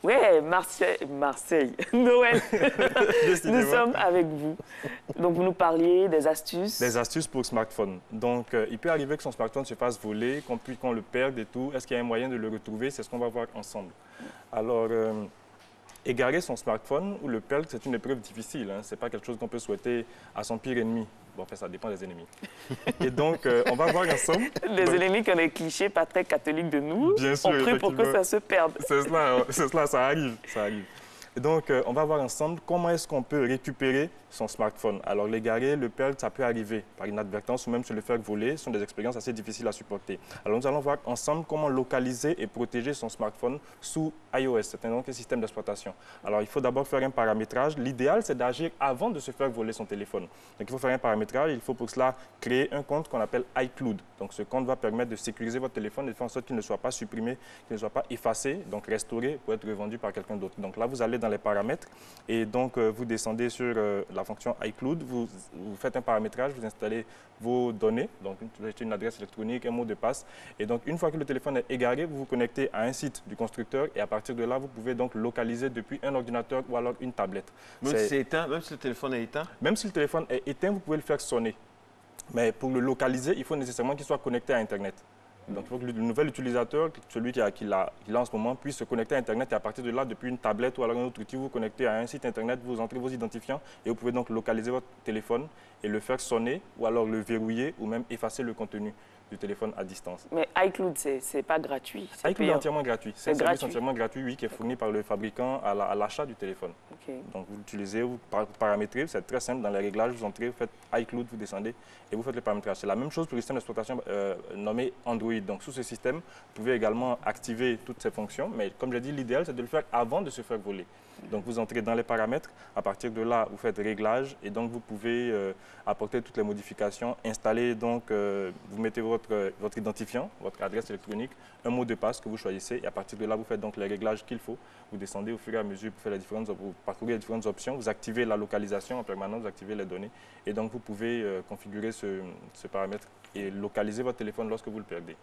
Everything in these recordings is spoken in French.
Oui, Marseille, Noël, nous sommes avec vous. Donc, vous nous parliez des astuces. Des astuces pour smartphone. Donc, il peut arriver que son smartphone se fasse voler, qu'on le perde et tout. Est-ce qu'il y a un moyen de le retrouver? C'est ce qu'on va voir ensemble. Alors, égarer son smartphone ou le perdre, c'est une épreuve difficile. Hein. Ce n'est pas quelque chose qu'on peut souhaiter à son pire ennemi. Bon, enfin, ça dépend des ennemis. Et donc, on va voir ensemble. Des ennemis qui ont des clichés pas très catholiques de nous. Bien sûr, on prie pour que ça se perde. C'est cela, ça arrive. Et donc, on va voir ensemble comment est-ce qu'on peut récupérer son smartphone. Alors, l'égarer, le perdre, ça peut arriver par inadvertance ou même se le faire voler. Ce sont des expériences assez difficiles à supporter. Alors, nous allons voir ensemble comment localiser et protéger son smartphone sous iOS. C'est un système d'exploitation. Alors, il faut d'abord faire un paramétrage. L'idéal, c'est d'agir avant de se faire voler son téléphone. Donc, il faut faire un paramétrage. Il faut pour cela créer un compte qu'on appelle iCloud. Donc, ce compte va permettre de sécuriser votre téléphone et de faire en sorte qu'il ne soit pas supprimé, qu'il ne soit pas effacé, donc restauré pour être revendu par quelqu'un d'autre. Donc là, vous allez dans les paramètres et donc vous descendez sur la fonction iCloud, vous faites un paramétrage, vous installez vos données, donc une adresse électronique, un mot de passe. Et donc, une fois que le téléphone est égaré, vous vous connectez à un site du constructeur et à partir de là, vous pouvez donc localiser depuis un ordinateur ou alors une tablette. Même si c'est éteint, même si le téléphone est éteint? Même si le téléphone est éteint, vous pouvez le faire sonner. Mais pour le localiser, il faut nécessairement qu'il soit connecté à Internet. Donc, il faut que le nouvel utilisateur, celui qui l'a en ce moment, puisse se connecter à Internet et à partir de là, depuis une tablette ou alors un autre outil, vous vous connectez à un site Internet, vous entrez vos identifiants et vous pouvez donc localiser votre téléphone et le faire sonner ou alors le verrouiller ou même effacer le contenu du téléphone à distance. Mais iCloud, c'est pas gratuit? iCloud est entièrement gratuit. C'est un service entièrement gratuit, oui, qui est fourni par le fabricant à l'achat du téléphone. Okay. Donc, vous l'utilisez, vous paramétrez, c'est très simple. Dans les réglages, vous entrez, vous faites iCloud, vous descendez et vous faites le paramétrage. C'est la même chose pour le système d'exploitation nommé Android. Donc, sous ce système, vous pouvez également activer toutes ces fonctions. Mais comme je l'ai dit, l'idéal, c'est de le faire avant de se faire voler. Donc, vous entrez dans les paramètres. À partir de là, vous faites réglages et donc, vous pouvez apporter toutes les modifications. Installer, donc, vous mettez votre identifiant, votre adresse électronique, un mot de passe que vous choisissez et à partir de là, vous faites donc les réglages qu'il faut. Vous descendez au fur et à mesure pour faire vous parcourir les différentes options. Vous activez la localisation en permanence, vous activez les données et donc, vous pouvez configurer ce paramètre et localiser votre téléphone lorsque vous le perdez.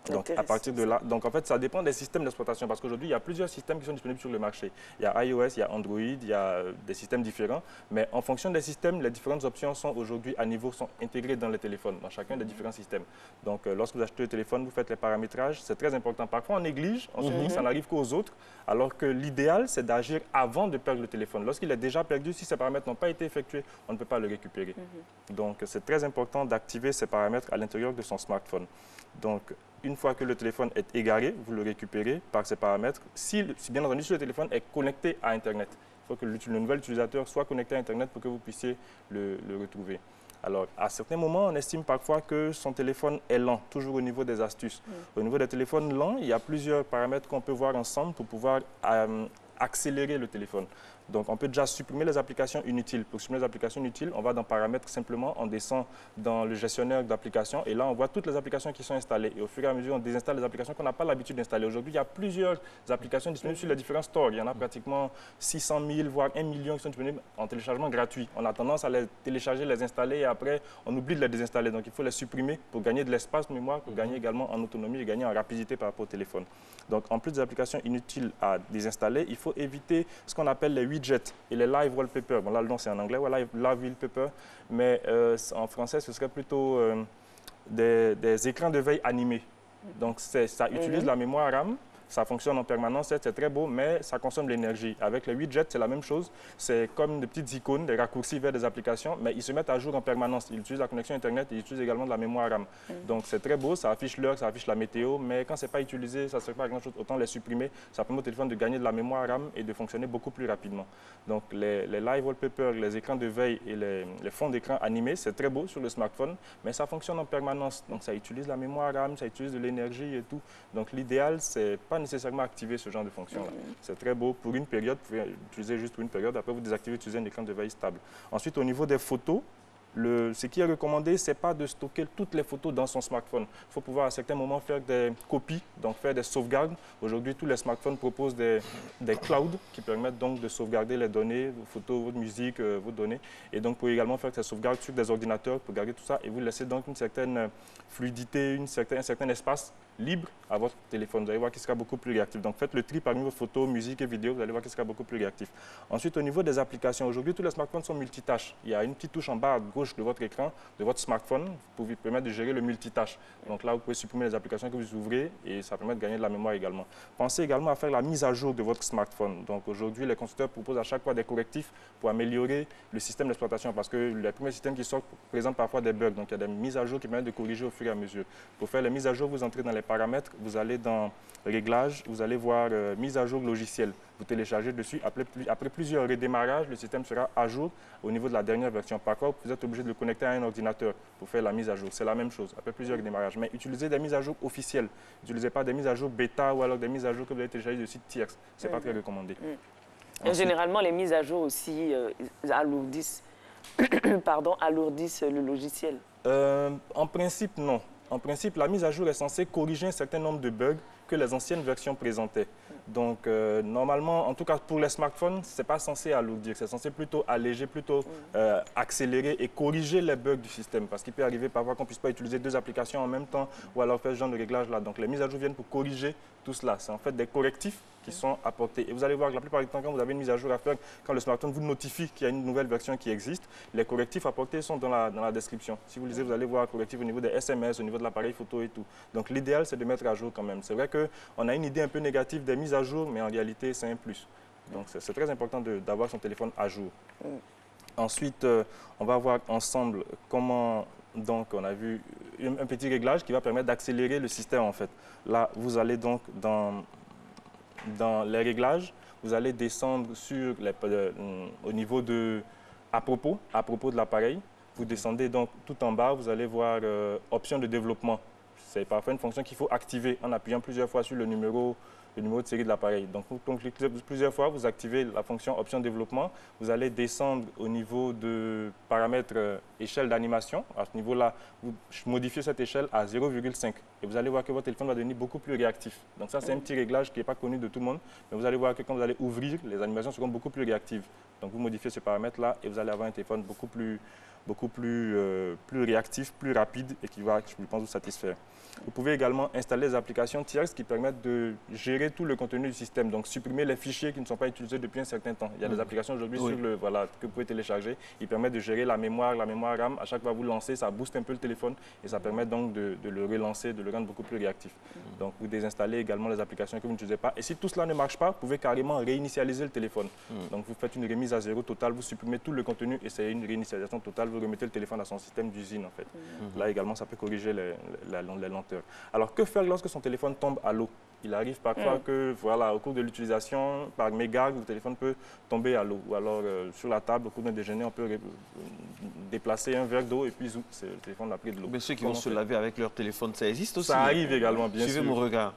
Donc, à partir de là, donc en fait, ça dépend des systèmes d'exploitation parce qu'aujourd'hui, il y a plusieurs systèmes qui sont disponibles sur le marché. Il y a iOS, il y a Android, il y a des systèmes différents. Mais en fonction des systèmes, les différentes options sont aujourd'hui sont intégrées dans les téléphones, dans chacun des différents systèmes. Donc, lorsque vous achetez le téléphone, vous faites les paramétrages. C'est très important. Parfois, on néglige, on se dit que ça n'arrive qu'aux autres, alors que l'idéal, c'est d'agir avant de perdre le téléphone. Lorsqu'il est déjà perdu, si ces paramètres n'ont pas été effectués, on ne peut pas le récupérer. Donc, c'est très important d'activer ces paramètres à l'intérieur de son smartphone. Donc, une fois que le téléphone est égaré, vous le récupérez par ces paramètres. Si bien entendu, si le téléphone est connecté à Internet, il faut que le nouvel utilisateur soit connecté à Internet pour que vous puissiez le retrouver. Alors, à certains moments, on estime parfois que son téléphone est lent, toujours au niveau des astuces. Au niveau des téléphones lents, il y a plusieurs paramètres qu'on peut voir ensemble pour pouvoir accélérer le téléphone. Donc, on peut déjà supprimer les applications inutiles. Pour supprimer les applications inutiles, on va dans Paramètres simplement, on descend dans le gestionnaire d'applications et là, on voit toutes les applications qui sont installées. Et au fur et à mesure, on désinstalle les applications qu'on n'a pas l'habitude d'installer. Aujourd'hui, il y a plusieurs applications disponibles sur les différents stores. Il y en a pratiquement 600 000, voire 1 million qui sont disponibles en téléchargement gratuit. On a tendance à les télécharger, les installer et après, on oublie de les désinstaller. Donc, il faut les supprimer pour gagner de l'espace mémoire, pour gagner également en autonomie et gagner en rapidité par rapport au téléphone. Donc, en plus des applications inutiles à désinstaller, il faut éviter ce qu'on appelle les widgets et les live wallpaper. Bon, là, le nom, c'est en anglais, live wallpaper, mais en français, ce serait plutôt des écrans de veille animés. Donc, ça utilise la mémoire RAM. Ça fonctionne en permanence, c'est très beau, mais ça consomme de l'énergie. Avec les widgets, c'est la même chose. C'est comme des petites icônes, des raccourcis vers des applications, mais ils se mettent à jour en permanence. Ils utilisent la connexion Internet et ils utilisent également de la mémoire RAM. Donc, c'est très beau, ça affiche l'heure, ça affiche la météo, mais quand ce n'est pas utilisé, ça ne sert pas à grand-chose. Autant les supprimer. Ça permet au téléphone de gagner de la mémoire RAM et de fonctionner beaucoup plus rapidement. Donc, les live wallpapers, les écrans de veille et les fonds d'écran animés, c'est très beau sur le smartphone, mais ça fonctionne en permanence. Donc, ça utilise la mémoire RAM, ça utilise de l'énergie et tout. Donc, l'idéal, c'est pas nécessairement activer ce genre de fonction-là. C'est très beau pour une période, vous pouvez l'utiliser juste pour une période, après vous désactivez, utiliser un écran de veille stable. Ensuite, au niveau des photos, Ce qui est recommandé, ce n'est pas de stocker toutes les photos dans son smartphone. Il faut pouvoir à certains moments faire des copies, donc faire des sauvegardes. Aujourd'hui, tous les smartphones proposent des clouds qui permettent donc de sauvegarder les données, vos photos, votre musique, vos données. Et donc, vous pouvez également faire ces sauvegardes sur des ordinateurs pour garder tout ça et vous laisser donc une certaine fluidité, un certain espace libre à votre téléphone. Vous allez voir qu'il sera beaucoup plus réactif. Donc, faites le tri parmi vos photos, musique et vidéos. Vous allez voir qu'il sera beaucoup plus réactif. Ensuite, au niveau des applications, aujourd'hui, tous les smartphones sont multitâches. Il y a une petite touche en bas à gauche de votre écran, de votre smartphone, pour vous permettre de gérer le multitâche. Donc là, vous pouvez supprimer les applications que vous ouvrez et ça permet de gagner de la mémoire également. Pensez également à faire la mise à jour de votre smartphone. Donc aujourd'hui, les constructeurs proposent à chaque fois des correctifs pour améliorer le système d'exploitation parce que les premiers systèmes qui sortent présentent parfois des bugs. Donc il y a des mises à jour qui permettent de corriger au fur et à mesure. Pour faire les mises à jour, vous entrez dans les paramètres, vous allez dans Réglages, vous allez voir mise à jour logiciel. Vous téléchargez dessus. Après plusieurs redémarrages, le système sera à jour au niveau de la dernière version. Par contre, vous êtes obligé de le connecter à un ordinateur pour faire la mise à jour. C'est la même chose, après plusieurs redémarrages. Mais utilisez des mises à jour officielles. N'utilisez pas des mises à jour bêta ou alors des mises à jour que vous avez téléchargées de sites tierces. Ce n'est pas très recommandé. Et généralement, les mises à jour aussi alourdissent le logiciel. En principe, non. En principe, la mise à jour est censée corriger un certain nombre de bugs que les anciennes versions présentaient. Donc, normalement, en tout cas pour les smartphones, ce n'est pas censé alourdir, c'est censé plutôt alléger, plutôt accélérer et corriger les bugs du système. Parce qu'il peut arriver parfois qu'on ne puisse pas utiliser deux applications en même temps ou alors faire ce genre de réglage-là. Donc, les mises à jour viennent pour corriger tout cela. C'est en fait des correctifs qui sont apportés. Et vous allez voir que la plupart du temps, quand vous avez une mise à jour à faire, quand le smartphone vous notifie qu'il y a une nouvelle version qui existe, les correctifs apportés sont dans la description. Si vous lisez, vous allez voir correctifs au niveau des SMS, au niveau de l'appareil photo et tout. Donc l'idéal, c'est de mettre à jour quand même. C'est vrai qu'on a une idée un peu négative des mises à jour, mais en réalité, c'est un plus. Donc c'est très important d'avoir son téléphone à jour. Ensuite, on va voir ensemble comment... Donc, on a vu un petit réglage qui va permettre d'accélérer le système, en fait. Là, vous allez donc dans les réglages, vous allez descendre sur au niveau de à propos de l'appareil. Vous descendez donc tout en bas, vous allez voir options de développement. C'est parfois une fonction qu'il faut activer en appuyant plusieurs fois sur le numéro de série de l'appareil. Donc, vous cliquez plusieurs fois, vous activez la fonction option développement. Vous allez descendre au niveau de paramètres échelle d'animation. À ce niveau-là, vous modifiez cette échelle à 0,5 et vous allez voir que votre téléphone va devenir beaucoup plus réactif. Donc ça, c'est un petit réglage qui n'est pas connu de tout le monde, mais vous allez voir que quand vous allez ouvrir, les animations seront beaucoup plus réactives. Donc vous modifiez ce paramètre-là et vous allez avoir un téléphone beaucoup plus réactif, plus rapide et qui va, je pense, vous satisfaire. Vous pouvez également installer des applications tierces qui permettent de gérer tout le contenu du système, donc supprimer les fichiers qui ne sont pas utilisés depuis un certain temps. Il y a des applications aujourd'hui que vous pouvez télécharger. Ils permettent de gérer la mémoire RAM. À chaque fois que vous lancez, ça booste un peu le téléphone et ça permet donc de le relancer, de le rendre beaucoup plus réactif. Donc vous désinstallez également les applications que vous n'utilisez pas. Et si tout cela ne marche pas, vous pouvez carrément réinitialiser le téléphone. Donc vous faites une remise à zéro totale, vous supprimez tout le contenu et c'est une réinitialisation totale. Vous remettez le téléphone à son système d'usine en fait. Là également, ça peut corriger les lenteurs. Alors, que faire lorsque son téléphone tombe à l'eau? Il arrive parfois que, voilà, au cours de l'utilisation, par mégarde, le téléphone peut tomber à l'eau. Ou alors, sur la table, au cours d'un déjeuner, on peut déplacer un verre d'eau et puis, le téléphone a pris de l'eau. Mais ceux qui vont se laver avec leur téléphone, ça existe aussi? Ça arrive également, bien sûr. Suivez mon regard.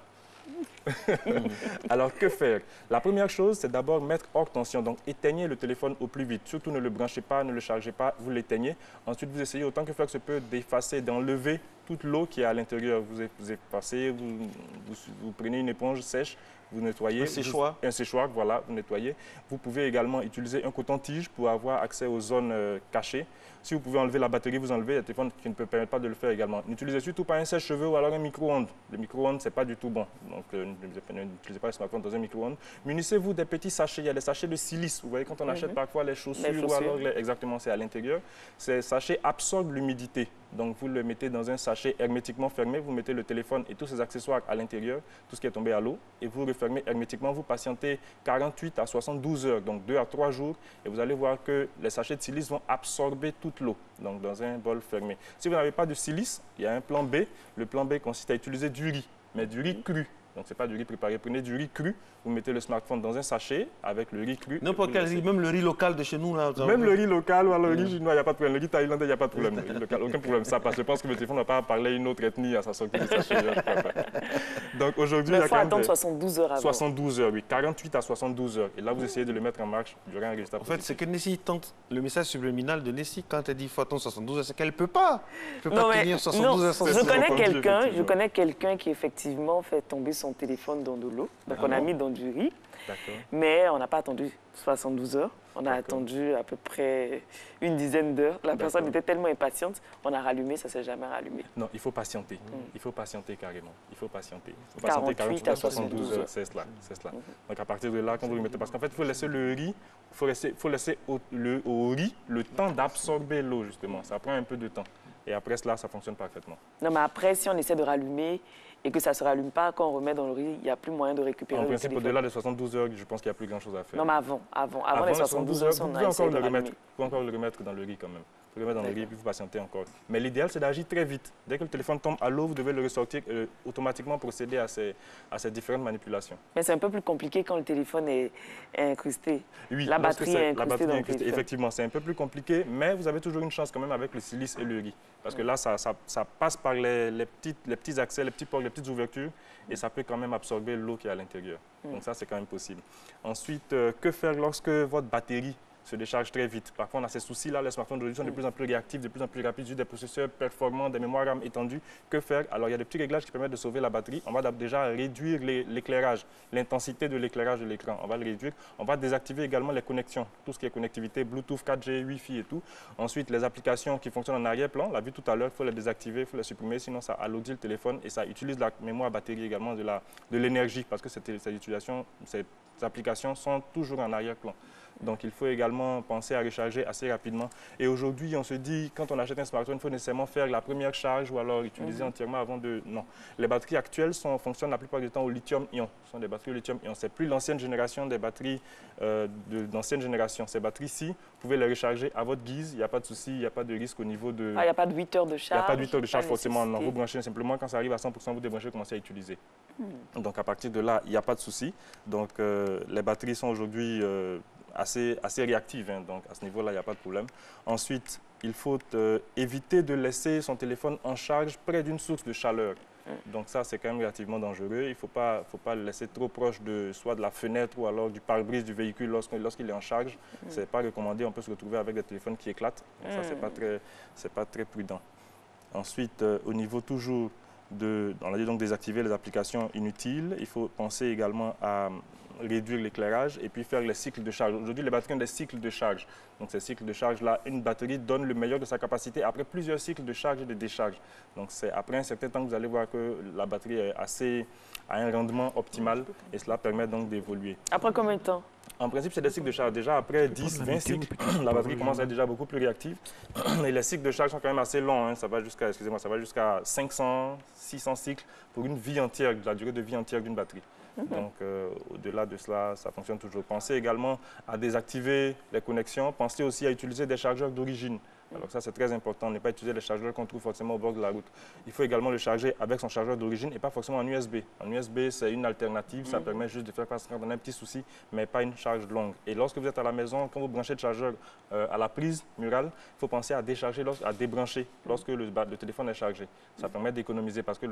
Alors, que faire? La première chose, c'est d'abord mettre hors tension. Donc, éteignez le téléphone au plus vite. Surtout, ne le branchez pas, ne le chargez pas, vous l'éteignez. Ensuite, vous essayez autant que faire se peut d'effacer, d'enlever toute l'eau qui est à l'intérieur. Vous effacez, vous prenez une éponge sèche, vous nettoyez. Un séchoir. Un séchoir, voilà, vous nettoyez. Vous pouvez également utiliser un coton-tige pour avoir accès aux zones cachées. Si vous pouvez enlever la batterie, vous enlevez. Il y a des téléphones qui ne permettent pas de le faire également. N'utilisez surtout pas un sèche-cheveux ou alors un micro-ondes. Le micro-ondes, ce n'est pas du tout bon. Donc, n'utilisez pas le smartphone dans un micro-ondes. Munissez-vous des petits sachets. Il y a des sachets de silice. Vous voyez, quand on achète parfois les chaussures ou alors exactement, c'est à l'intérieur. Ces sachets absorbent l'humidité. Donc, vous le mettez dans un sachet hermétiquement fermé. Vous mettez le téléphone et tous ses accessoires à l'intérieur, tout ce qui est tombé à l'eau, et vous refermez hermétiquement. Vous patientez 48 à 72 heures, donc 2 à 3 jours, et vous allez voir que les sachets de silice vont absorber toute l'eau, donc dans un bol fermé. Si vous n'avez pas de silice, il y a un plan B. Le plan B consiste à utiliser du riz, mais du riz cru. Donc, ce n'est pas du riz préparé. Prenez du riz cru, vous mettez le smartphone dans un sachet avec le riz cru. N'importe quel riz, même le riz local de chez nous. Là, même le riz local ou alors le riz chinois, il n'y a pas de problème. Le riz thaïlandais, il n'y a pas de problème. Aucun problème. Ça passe. Je pense que le téléphone ne va pas parler une autre ethnie à sa sortie du sachet. Donc aujourd'hui, il faut attendre 72 heures avant. 72 heures, oui. 48 à 72 heures. Et là, vous essayez de le mettre en marche durant un résultat positif. En fait, c'est que Nessie tente le message subliminal de Nessie quand elle dit qu'il faut attendre 72 heures, c'est qu'elle ne peut pas. Elle ne peut pas tenir 72 heures sans je connais quelqu'un qui effectivement fait tomber son téléphone dans de l'eau. Donc on a mis dans du riz. Mais on n'a pas attendu 72 heures. On a attendu à peu près une dizaine d'heures. La personne était tellement impatiente, on a rallumé, ça ne s'est jamais rallumé. Non, il faut patienter. Il faut patienter carrément. Il faut patienter. Il faut 48 à 72 heures. C'est cela. Donc à partir de là, quand vous le mettez, parce qu'en fait, il faut laisser le riz, il faut laisser au riz le temps d'absorber l'eau, justement. Ça prend un peu de temps. Et après cela, ça fonctionne parfaitement. Non, mais après, si on essaie de rallumer et que ça ne se rallume pas, quand on remet dans le riz, il n'y a plus moyen de récupérer le téléphone. En principe, au-delà de 72 heures, je pense qu'il n'y a plus grand-chose à faire. Non, mais avant les 72 heures, vous pouvez encore le remettre dans le riz quand même. Vous le remettre dans le riz, puis vous patientez encore. Mais l'idéal, c'est d'agir très vite. Dès que le téléphone tombe à l'eau, vous devez le ressortir, automatiquement procéder à ces différentes manipulations. Mais c'est un peu plus compliqué quand le téléphone est incrusté. Oui, la batterie est incrustée dans le téléphone. Effectivement, c'est un peu plus compliqué, mais vous avez toujours une chance quand même avec le silice et le riz. Parce que là, ça passe par les petits accès, les petits ports, les petites ouvertures, et ça peut quand même absorber l'eau qui est à l'intérieur. Donc ça, c'est quand même possible. Ensuite, que faire lorsque votre batterie se décharge très vite? Parfois, on a ces soucis-là. Les smartphones d'aujourd'hui sont de plus en plus réactifs, de plus en plus rapides, des processeurs performants, des mémoires RAM étendues. Que faire? Alors, il y a des petits réglages qui permettent de sauver la batterie. On va déjà réduire l'éclairage, l'intensité de l'éclairage de l'écran. On va le réduire. On va désactiver également les connexions, tout ce qui est connectivité, Bluetooth, 4G, Wi-Fi et tout. Ensuite, les applications qui fonctionnent en arrière-plan, on l'a vu tout à l'heure, il faut les désactiver, il faut les supprimer, sinon ça alourdit le téléphone et ça utilise la mémoire batterie également de l'énergie parce que ces applications sont toujours en arrière-plan. Donc, il faut également penser à recharger assez rapidement. Et aujourd'hui, on se dit, quand on achète un smartphone, il faut nécessairement faire la première charge ou alors utiliser entièrement avant de... Non. Les batteries actuelles fonctionnent la plupart du temps au lithium-ion. Ce sont des batteries au lithium-ion. C'est plus l'ancienne génération des batteries d'ancienne génération. Ces batteries-ci, vous pouvez les recharger à votre guise. Il n'y a pas de souci, il n'y a pas de risque au niveau de... Ah, il n'y a pas de 8 heures de charge? Il n'y a pas de 8 heures de charge forcément. Non, vous branchez simplement. Quand ça arrive à 100%, vous débranchez et commencez à utiliser. Donc, à partir de là, il n'y a pas de souci. Donc, les batteries sont aujourd'hui... assez réactive, hein, donc à ce niveau-là, il n'y a pas de problème. Ensuite, il faut éviter de laisser son téléphone en charge près d'une source de chaleur. Donc ça, c'est quand même relativement dangereux. Il ne faut pas le laisser trop proche soit de la fenêtre ou alors du pare-brise du véhicule lorsqu'il est en charge. Ce n'est pas recommandé. On peut se retrouver avec des téléphones qui éclatent. Donc ça, ce n'est pas très prudent. Ensuite, au niveau toujours on a dit donc désactiver les applications inutiles. Il faut penser également à réduire l'éclairage et puis faire les cycles de charge. Aujourd'hui, les batteries ont des cycles de charge. Donc, ces cycles de charge-là, une batterie donne le meilleur de sa capacité après plusieurs cycles de charge et de décharge. Donc, c'est après un certain temps que vous allez voir que la batterie est à un rendement optimal et cela permet donc d'évoluer. Après combien de temps? En principe, c'est des cycles de charge. Déjà, après 10, 20 cycles, la batterie commence à être déjà beaucoup plus réactive. Et les cycles de charge sont quand même assez longs. Hein. Ça va jusqu'à 500, 600 cycles pour une vie entière, la durée de vie entière d'une batterie. Donc, au-delà de cela, ça fonctionne toujours. Pensez également à désactiver les connexions. Pensez aussi à utiliser des chargeurs d'origine. Alors ça, c'est très important, ne pas utiliser les chargeurs qu'on trouve forcément au bord de la route. Il faut également le charger avec son chargeur d'origine et pas forcément en USB. En USB, c'est une alternative, ça permet juste de faire face quand on a un petit souci, mais pas une charge longue. Et lorsque vous êtes à la maison, quand vous branchez le chargeur à la prise murale, il faut penser à décharger, à débrancher lorsque le téléphone est chargé. Ça permet d'économiser parce que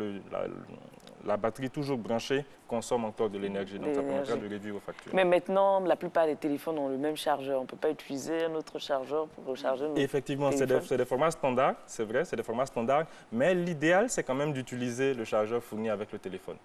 la batterie toujours branchée consomme encore de l'énergie, donc ça permettra de réduire vos factures. Mais maintenant, la plupart des téléphones ont le même chargeur. On ne peut pas utiliser un autre chargeur pour recharger nos... Effectivement, c'est des formats standards, c'est vrai, c'est des formats standards, mais l'idéal, c'est quand même d'utiliser le chargeur fourni avec le téléphone.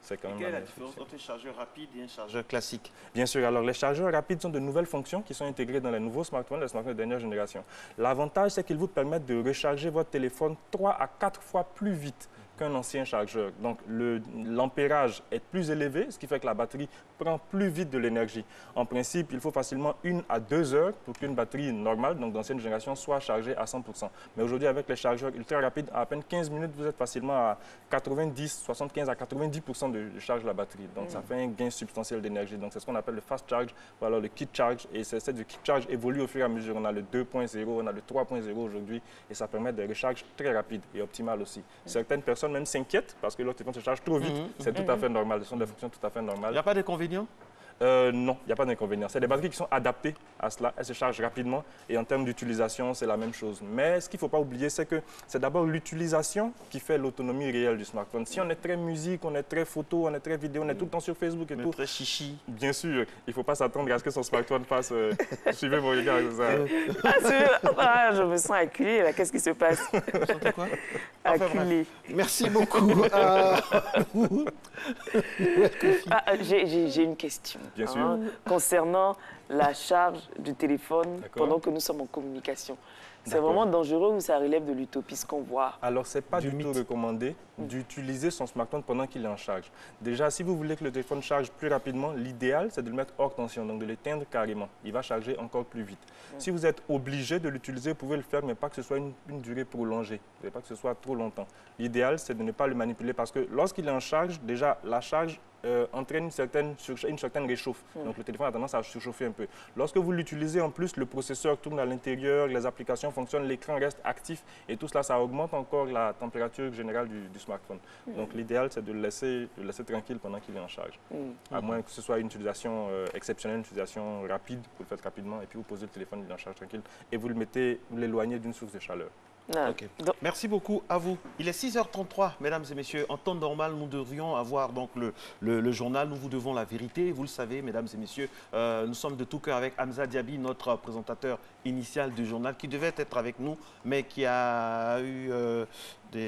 C'est quand même quelle est la différence entre un chargeur rapide et un chargeur classique? Bien sûr, alors les chargeurs rapides sont de nouvelles fonctions qui sont intégrées dans les nouveaux smartphones, les smartphones de dernière génération. L'avantage, c'est qu'ils vous permettent de recharger votre téléphone 3 à 4 fois plus vite qu'un ancien chargeur. Donc, l'ampérage est plus élevé, ce qui fait que la batterie prend plus vite de l'énergie. En principe, il faut facilement 1 à 2 heures pour qu'une batterie normale, donc d'ancienne génération, soit chargée à 100%. Mais aujourd'hui, avec les chargeurs ultra rapides, à peine 15 minutes, vous êtes facilement à 90, 75 à 90% de charge de la batterie. Donc, ça fait un gain substantiel d'énergie. Donc, c'est ce qu'on appelle le fast charge ou alors le quick charge. Et c'est le quick charge évolue au fur et à mesure. On a le 2.0, on a le 3.0 aujourd'hui et ça permet des recharges très rapides et optimales aussi. Certaines personnes même s'inquiètent parce que leur téléphone se charge trop vite. C'est tout à fait normal. Ce sont des fonctions tout à fait normales. Il n'y a pas d'inconvénient? Non, il n'y a pas d'inconvénient. C'est des batteries qui sont adaptées à cela. Elles se chargent rapidement et en termes d'utilisation, c'est la même chose. Mais ce qu'il ne faut pas oublier, c'est que c'est d'abord l'utilisation qui fait l'autonomie réelle du smartphone. Si on est très musique, on est très photo, on est très vidéo, on est tout le temps sur Facebook et tout. Très chichi. Bien sûr, il ne faut pas s'attendre à ce que son smartphone fasse... suivez mon regard. Je me sens acculée, là. Qu'est-ce qui se passe? Vous sentez quoi? Acculée. Merci beaucoup. J'ai une question. Bien sûr. Concernant la charge du téléphone pendant que nous sommes en communication. C'est vraiment dangereux ou ça relève de l'utopie, ce qu'on voit? Alors, ce n'est pas du tout recommandé d'utiliser son smartphone pendant qu'il est en charge. Déjà, si vous voulez que le téléphone charge plus rapidement, l'idéal, c'est de le mettre hors tension, donc de l'éteindre carrément. Il va charger encore plus vite. Si vous êtes obligé de l'utiliser, vous pouvez le faire, mais pas que ce soit une durée prolongée. Vous ne pas que ce soit trop longtemps. L'idéal, c'est de ne pas le manipuler parce que lorsqu'il est en charge, déjà, la charge entraîne une certaine réchauffe. Donc le téléphone a tendance à surchauffer un peu. Lorsque vous l'utilisez en plus, le processeur tourne à l'intérieur, les applications fonctionnent, l'écran reste actif et tout cela, ça augmente encore la température générale du smartphone. Donc l'idéal, c'est de le laisser tranquille pendant qu'il est en charge. À moins que ce soit une utilisation exceptionnelle, une utilisation rapide, vous le faites rapidement et puis vous posez le téléphone, il est en charge tranquille et vous l'éloignez d'une source de chaleur. Okay. Merci beaucoup à vous. Il est 6h33, mesdames et messieurs. En temps normal, nous devrions avoir donc le journal. Nous vous devons la vérité. Vous le savez, mesdames et messieurs. Nous sommes de tout cœur avec Hamza Diaby, notre présentateur initial du journal, qui devait être avec nous, mais qui a eu des